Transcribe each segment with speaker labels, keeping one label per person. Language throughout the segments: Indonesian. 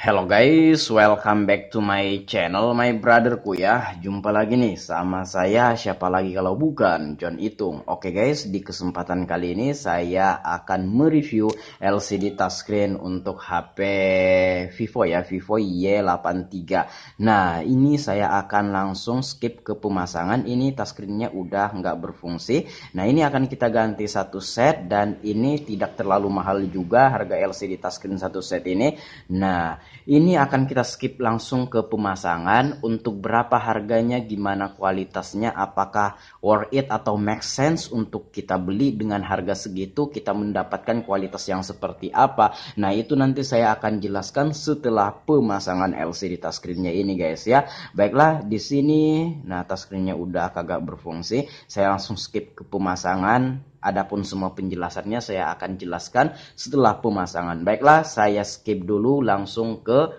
Speaker 1: Hello guys, welcome back to my channel, my brotherku ya. Jumpa lagi nih sama saya, siapa lagi kalau bukan John Itung. Oke guys, di kesempatan kali ini saya akan mereview LCD touchscreen untuk HP Vivo ya, Vivo Y83. Nah, ini saya akan langsung skip ke pemasangan. Ini touchscreennya udah nggak berfungsi. Nah, ini akan kita ganti satu set dan ini tidak terlalu mahal juga harga LCD touchscreen satu set ini. Nah, ini akan kita skip langsung ke pemasangan. Untuk berapa harganya, gimana kualitasnya, apakah worth it atau make sense untuk kita beli dengan harga segitu, kita mendapatkan kualitas yang seperti apa. Nah, itu nanti saya akan jelaskan setelah pemasangan LCD touchscreennya ini guys ya. Baiklah, di sini nah touchscreennya udah kagak berfungsi. Saya langsung skip ke pemasangan. Adapun semua penjelasannya saya akan jelaskan setelah pemasangan. Baiklah, saya skip dulu langsung ke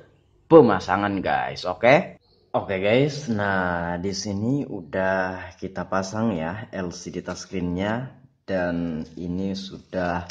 Speaker 1: pemasangan guys. Oke. Oke guys, nah di sini udah kita pasang ya LCD touchscreen-nya dan ini sudah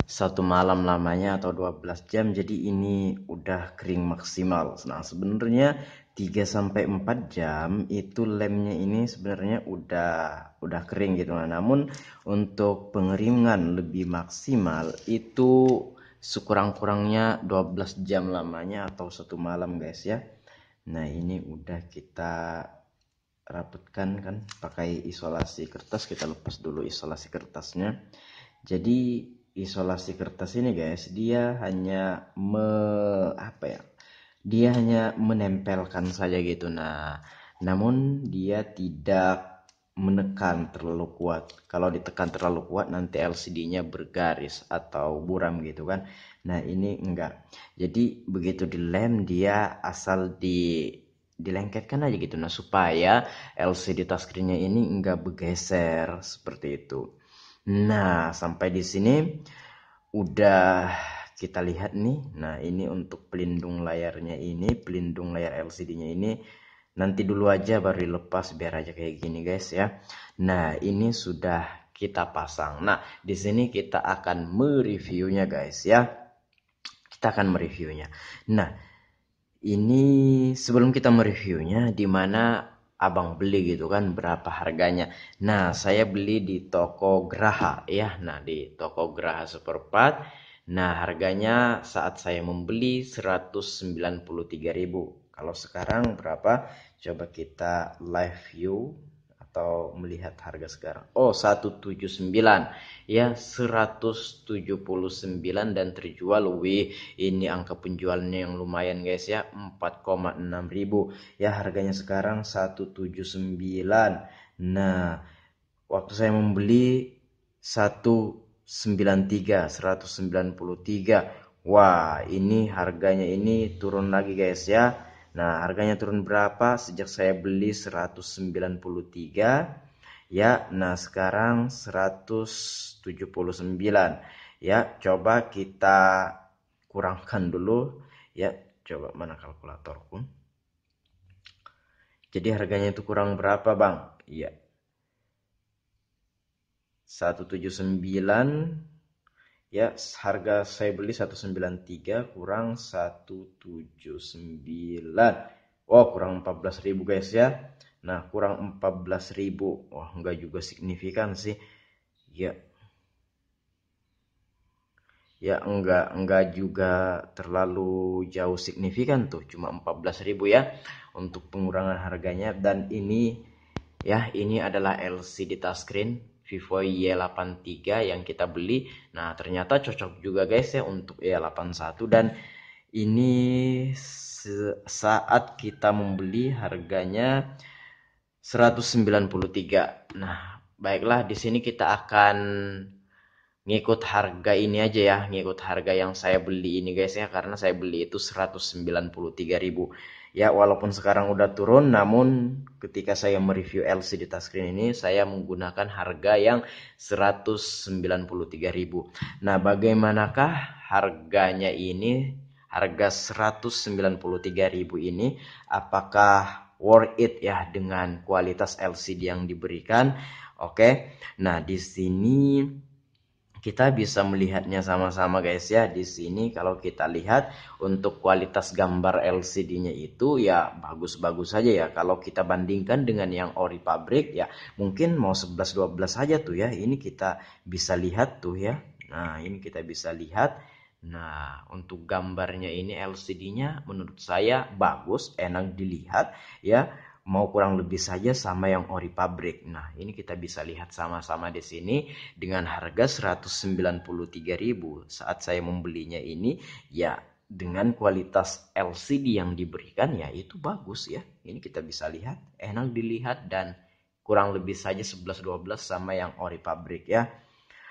Speaker 1: satu malam lamanya atau 12 jam, jadi ini udah kering maksimal. Nah, sebenarnya 3 sampai 4 jam itu lemnya ini sebenarnya udah kering gitu. Nah, namun untuk pengeringan lebih maksimal itu sekurang-kurangnya 12 jam lamanya atau satu malam guys ya. Nah, ini udah kita rapetkan kan pakai isolasi kertas. Kita lepas dulu isolasi kertasnya. Jadi isolasi kertas ini guys, dia hanya dia hanya menempelkan saja gitu. Nah, namun dia tidak menekan terlalu kuat. Kalau ditekan terlalu kuat nanti LCD-nya bergaris atau buram gitu kan. Nah, ini enggak. Jadi begitu dilem dia asal dilengketkan aja gitu. Nah, supaya LCD touchscreen-nya ini enggak bergeser seperti itu. Nah, sampai di sini udah kita lihat nih. Nah, ini untuk pelindung layarnya ini, pelindung layar LCD-nya ini nanti dulu aja baru dilepas biar aja kayak gini guys ya. Nah, ini sudah kita pasang. Nah, di sini kita akan mereviewnya guys ya. Kita akan mereviewnya. Nah, ini sebelum kita mereviewnya, di mana abang beli gitu kan, berapa harganya. Nah, saya beli di toko Graha ya. Nah, di toko Graha Superpart. Nah, harganya saat saya membeli 193.000. Kalau sekarang berapa? Coba kita live view atau melihat harga sekarang. Oh, 179. Ya, 179 dan terjual. Wih, ini angka penjualnya yang lumayan guys ya, 4,6 ribu. Ya, harganya sekarang 179. Nah, waktu saya membeli 193. Wah, ini harganya ini turun lagi guys ya. Nah, harganya turun berapa? Sejak saya beli 193 ya. Nah, sekarang 179 ya. Coba kita kurangkan dulu ya. Coba mana kalkulatorku. Jadi harganya itu kurang berapa bang? Iya, 179 ya. Harga saya beli 193 kurang 179. Oh, kurang 14.000 guys ya. Nah, kurang 14.000. Wah, enggak juga signifikan sih. Ya. Ya, enggak juga terlalu jauh signifikan tuh. Cuma 14.000 ya untuk pengurangan harganya. Dan ini ya, ini adalah LCD touchscreen Vivo Y83 yang kita beli. Nah, ternyata cocok juga guys ya untuk Y81. Dan ini saat kita membeli harganya 193. Nah, baiklah, di sini kita akan ngikut harga ini aja ya, ngikut harga yang saya beli ini guys ya, karena saya beli itu 193.000 ya. Walaupun sekarang udah turun, namun ketika saya mereview LCD touchscreen ini saya menggunakan harga yang 193.000. Nah, bagaimanakah harganya ini? Harga 193.000 ini apakah worth it ya dengan kualitas LCD yang diberikan? Oke. Nah, di sini kita bisa melihatnya sama-sama guys ya. Di sini kalau kita lihat untuk kualitas gambar LCD-nya itu ya bagus-bagus saja ya. Kalau kita bandingkan dengan yang ori pabrik ya mungkin mau 11 12 saja tuh ya. Ini kita bisa lihat tuh ya. Nah, ini kita bisa lihat. Nah, untuk gambarnya ini LCD-nya menurut saya bagus, enak dilihat ya. Mau kurang lebih saja sama yang ori pabrik. Nah, ini kita bisa lihat sama-sama di sini dengan harga 193.000 saat saya membelinya ini ya dengan kualitas LCD yang diberikan ya itu bagus ya. Ini kita bisa lihat, enak dilihat dan kurang lebih saja 11 12 sama yang ori pabrik ya.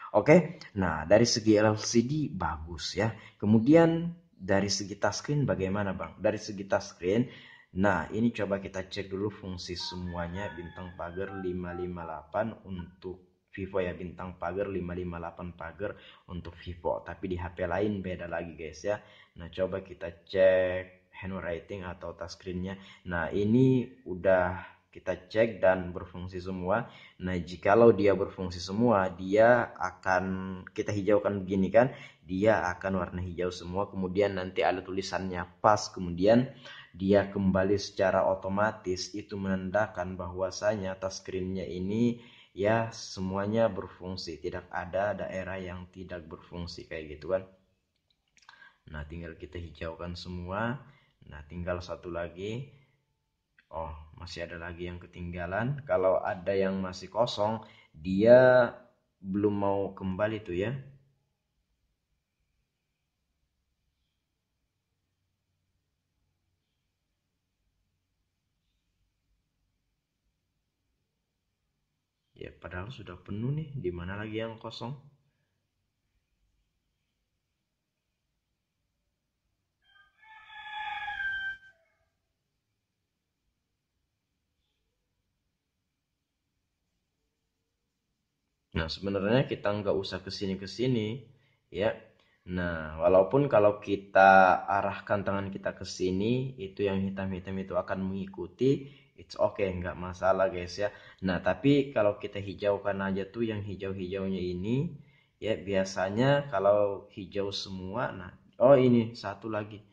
Speaker 1: Oke, nah dari segi LCD bagus ya. Kemudian dari segi touchscreen bagaimana Bang? Dari segi touchscreen, nah ini coba kita cek dulu fungsi semuanya bintang pagar 558 untuk Vivo ya, bintang pagar 558 pagar untuk Vivo. Tapi di HP lain beda lagi guys ya. Nah coba kita cek handwriting atau touchscreennya. Nah ini udah kita cek dan berfungsi semua. Nah, jikalau dia berfungsi semua, dia akan kita hijaukan begini kan, dia akan warna hijau semua. Kemudian nanti ada tulisannya pas, kemudian dia kembali secara otomatis. Itu menandakan bahwasanya touchscreen-nya ini ya semuanya berfungsi, tidak ada daerah yang tidak berfungsi kayak gitu kan. Nah, tinggal kita hijaukan semua. Nah, tinggal satu lagi. Oh, masih ada lagi yang ketinggalan. Kalau ada yang masih kosong, dia belum mau kembali tuh ya. Ya, padahal sudah penuh nih. Di mana lagi yang kosong? Nah, sebenarnya kita nggak usah kesini-kesini, ya. Nah, walaupun kalau kita arahkan tangan kita ke sini, itu yang hitam-hitam itu akan mengikuti, it's okay, nggak masalah guys ya. Nah, tapi kalau kita hijaukan aja tuh yang hijau-hijaunya ini, ya biasanya kalau hijau semua, nah, oh ini satu lagi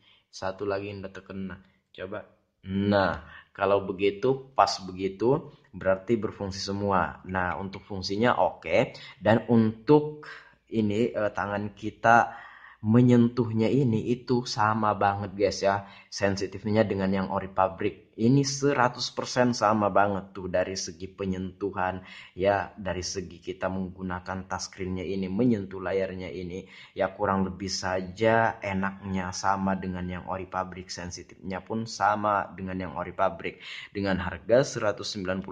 Speaker 1: yang udah terkena. Coba. Nah, kalau begitu, pas begitu, berarti berfungsi semua. Nah, untuk fungsinya oke. Dan untuk ini tangan kita menyentuhnya ini itu sama banget guys ya. Sensitifnya dengan yang ori pabrik. Ini 100% sama banget tuh dari segi penyentuhan ya, dari segi kita menggunakan touchscreen-nya ini, menyentuh layarnya ini ya kurang lebih saja enaknya sama dengan yang ori pabrik, sensitifnya pun sama dengan yang ori pabrik. Dengan harga 193.000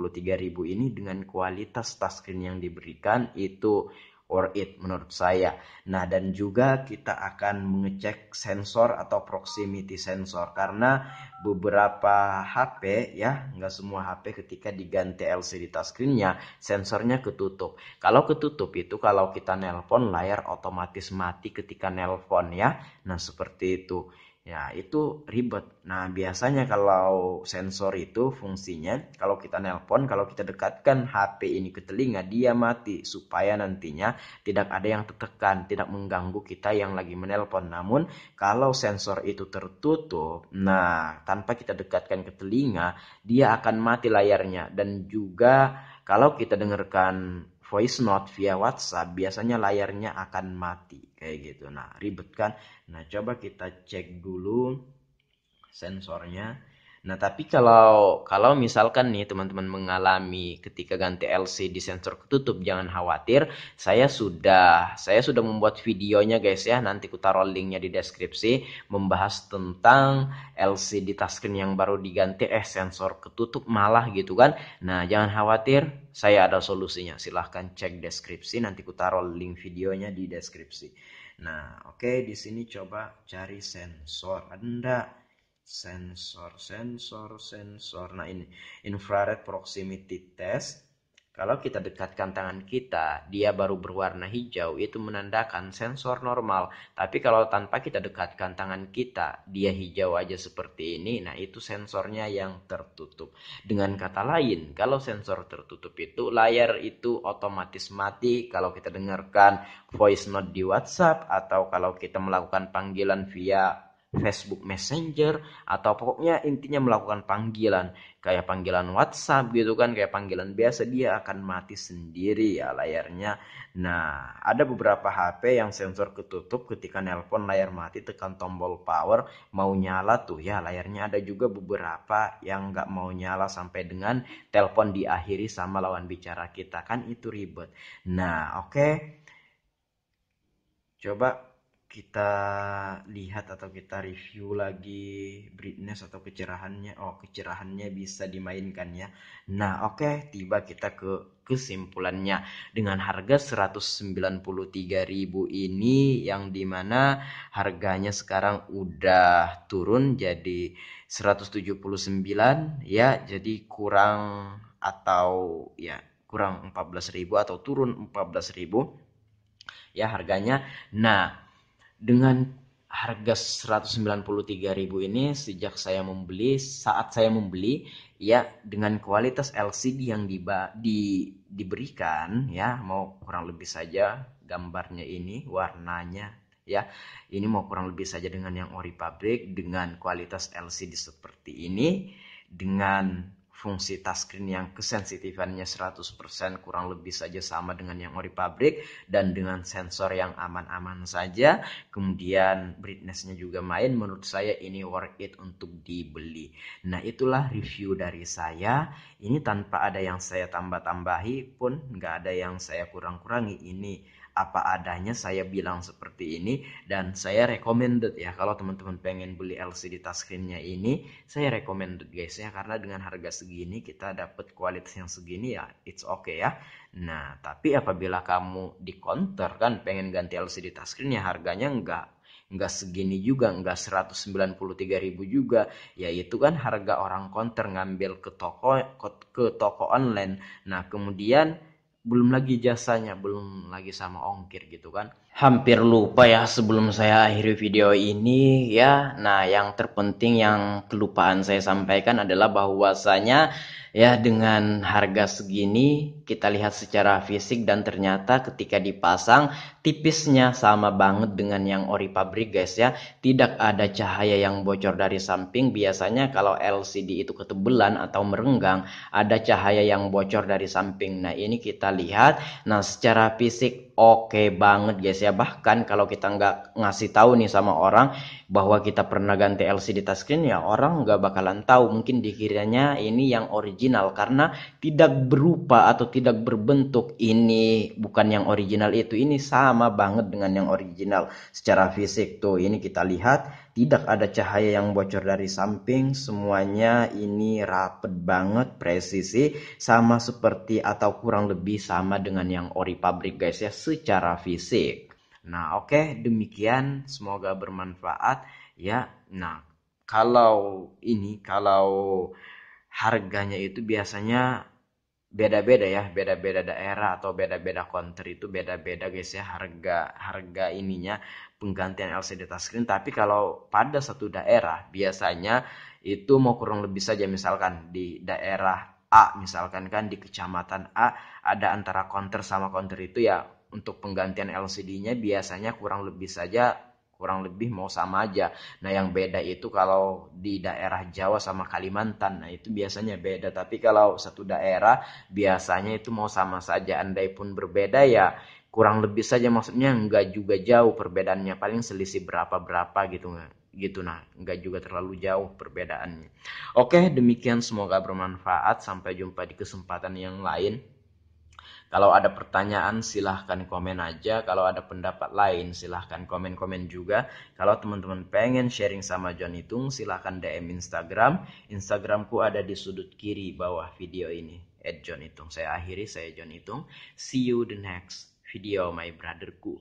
Speaker 1: ini dengan kualitas touchscreen yang diberikan itu worth it menurut saya. Nah, dan juga kita akan mengecek sensor atau proximity sensor karena beberapa HP ya, nggak semua HP ketika diganti LCD touchscreen-nya sensornya ketutup. Kalau ketutup itu kalau kita nelpon layar otomatis mati ketika nelpon ya. Nah, seperti itu. Ya, itu ribet. Nah, biasanya kalau sensor itu fungsinya kalau kita nelpon, kalau kita dekatkan HP ini ke telinga, dia mati supaya nantinya tidak ada yang tertekan, tidak mengganggu kita yang lagi menelpon. Namun, kalau sensor itu tertutup, nah, tanpa kita dekatkan ke telinga, dia akan mati layarnya. Dan juga kalau kita dengarkan voice note via WhatsApp, biasanya layarnya akan mati kayak gitu. Nah, ribet kan? Nah, coba kita cek dulu sensornya. Nah, tapi kalau misalkan nih teman-teman mengalami ketika ganti LCD sensor ketutup, jangan khawatir. Saya sudah membuat videonya guys ya. Nanti ku taruh linknya di deskripsi membahas tentang LCD touchscreen yang baru diganti sensor ketutup malah gitu kan. Nah, jangan khawatir, saya ada solusinya. Silahkan cek deskripsi, nanti ku taruh link videonya di deskripsi. Nah, oke, di sini coba cari sensor. Ada enggak? Sensor. Nah, ini infrared proximity test. Kalau kita dekatkan tangan kita, dia baru berwarna hijau, itu menandakan sensor normal. Tapi kalau tanpa kita dekatkan tangan kita, dia hijau aja seperti ini, nah itu sensornya yang tertutup. Dengan kata lain, kalau sensor tertutup itu, layar itu otomatis mati kalau kita dengarkan voice note di WhatsApp, atau kalau kita melakukan panggilan via Facebook Messenger, atau pokoknya intinya melakukan panggilan kayak panggilan WhatsApp gitu kan, kayak panggilan biasa, dia akan mati sendiri ya layarnya. Nah, ada beberapa HP yang sensor ketutup, ketika nelpon layar mati, tekan tombol power mau nyala tuh ya layarnya. Ada juga beberapa yang nggak mau nyala sampai dengan telepon diakhiri sama lawan bicara kita, kan itu ribet. Nah, oke. Coba kita lihat atau kita review lagi brightness atau kecerahannya. Oh, kecerahannya bisa dimainkan ya. Nah, oke, tiba kita ke kesimpulannya. Dengan harga 193.000 ini, yang dimana harganya sekarang udah turun jadi 179 ya, jadi kurang atau ya kurang 14.000 atau turun 14.000 ya harganya. Nah, dengan harga 193.000 ini, sejak saya membeli, saat saya membeli ya, dengan kualitas LCD yang diberikan ya, mau kurang lebih saja gambarnya ini, warnanya ya, ini mau kurang lebih saja dengan yang ori pabrik, dengan kualitas LCD seperti ini, dengan fungsi touchscreen yang kesensitifannya 100% kurang lebih saja sama dengan yang ori pabrik, dan dengan sensor yang aman-aman saja, kemudian brightnessnya juga main, menurut saya ini worth it untuk dibeli. Nah, itulah review dari saya. Ini tanpa ada yang saya tambah-tambahi pun, nggak ada yang saya kurang-kurangi. Ini apa adanya saya bilang seperti ini, dan saya recommended ya, kalau teman-teman pengen beli LCD touchscreen-nya ini, saya recommended guys ya, karena dengan harga segini kita dapat kualitas yang segini ya, it's okay ya. Nah, tapi apabila kamu di counter kan pengen ganti LCD touchscreen ya, harganya nggak segini juga, nggak 193.000 juga ya, itu kan harga orang counter ngambil ke toko online. Nah, kemudian belum lagi jasanya, belum lagi sama ongkir gitu kan. Hampir lupa ya sebelum saya akhiri video ini ya. Nah, yang terpenting yang kelupaan saya sampaikan adalah bahwasanya ya, dengan harga segini kita lihat secara fisik, dan ternyata ketika dipasang tipisnya sama banget dengan yang ori pabrik guys ya. Tidak ada cahaya yang bocor dari samping. Biasanya kalau LCD itu ketebelan atau merenggang, ada cahaya yang bocor dari samping. Nah, ini kita lihat. Nah, secara fisik oke banget guys ya. Bahkan kalau kita nggak ngasih tahu nih sama orang bahwa kita pernah ganti LCD touchscreen, ya orang nggak bakalan tahu. Mungkin dikiranya ini yang original karena tidak berupa atau tidak berbentuk. Ini bukan yang original itu. Ini sama banget dengan yang original secara fisik. Tuh, ini kita lihat. Tidak ada cahaya yang bocor dari samping. Semuanya ini rapet banget, presisi, sama seperti atau kurang lebih sama dengan yang ori pabrik guys ya, secara fisik. Nah, oke, demikian, semoga bermanfaat ya. Nah, kalau harganya itu biasanya beda-beda ya, beda-beda daerah atau beda-beda counter, itu beda-beda guys ya, harga ininya penggantian LCD touchscreen. Tapi kalau pada satu daerah biasanya itu mau kurang lebih saja, misalkan di daerah A, misalkan kan di kecamatan A ada antara counter sama counter itu ya, untuk penggantian LCD-nya biasanya kurang lebih mau sama aja. Nah, yang beda itu kalau di daerah Jawa sama Kalimantan, nah itu biasanya beda. Tapi kalau satu daerah biasanya itu mau sama saja. Andai pun berbeda ya kurang lebih saja, maksudnya nggak juga jauh perbedaannya, paling selisih berapa gitu. Nah, nggak juga terlalu jauh perbedaannya. Oke, demikian, semoga bermanfaat. Sampai jumpa di kesempatan yang lain. Kalau ada pertanyaan silahkan komen aja. Kalau ada pendapat lain silahkan komen-komen juga. Kalau teman-teman pengen sharing sama John Itung, silahkan DM Instagram. Instagramku ada di sudut kiri bawah video ini, @John Itung. Saya akhiri, saya John Itung. See you the next video my brotherku.